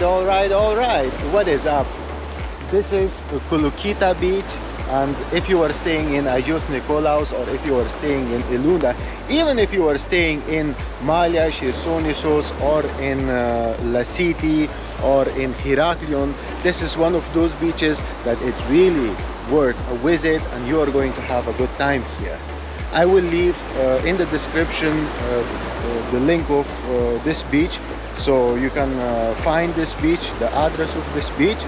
right. What is up? This is Kolokitha beach, and if you are staying in Agios Nikolaos, or if you are staying in Elunda, even if you are staying in Malya, Chersonesos, or in Lasiti, or in Heraklion, this is one of those beaches that it's really worth a visit, and you are going to have a good time here. I will leave in the description the link of this beach, so you can find this beach, the address of this beach.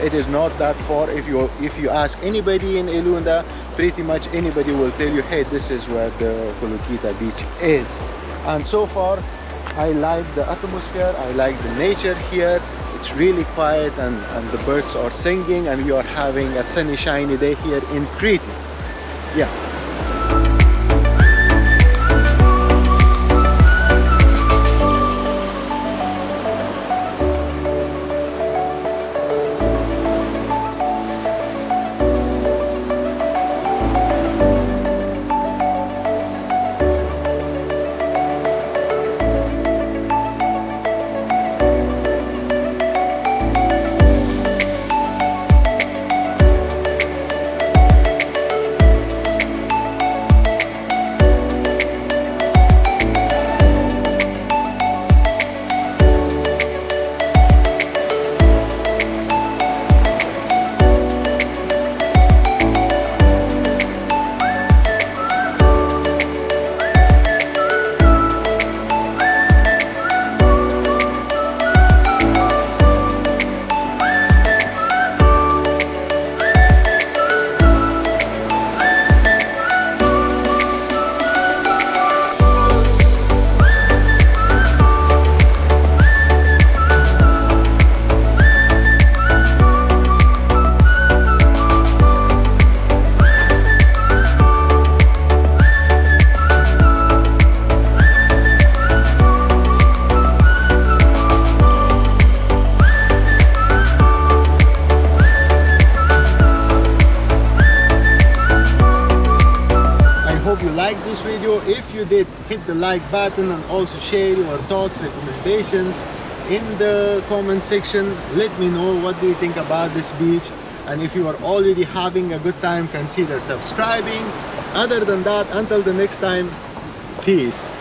It is not that far. If you ask anybody in Elunda, pretty much anybody will tell you, hey, this is where the Kolokitha beach is. And so far I like the atmosphere, I like the nature here. It's really quiet, and the birds are singing, and we are having a sunny shiny day here in Crete. Yeah. Like this video. If you did, hit the like button, and also share your thoughts, recommendations in the comment section. Let me know what do you think about this beach, and if you are already having a good time, consider subscribing. Other than that, until the next time, peace.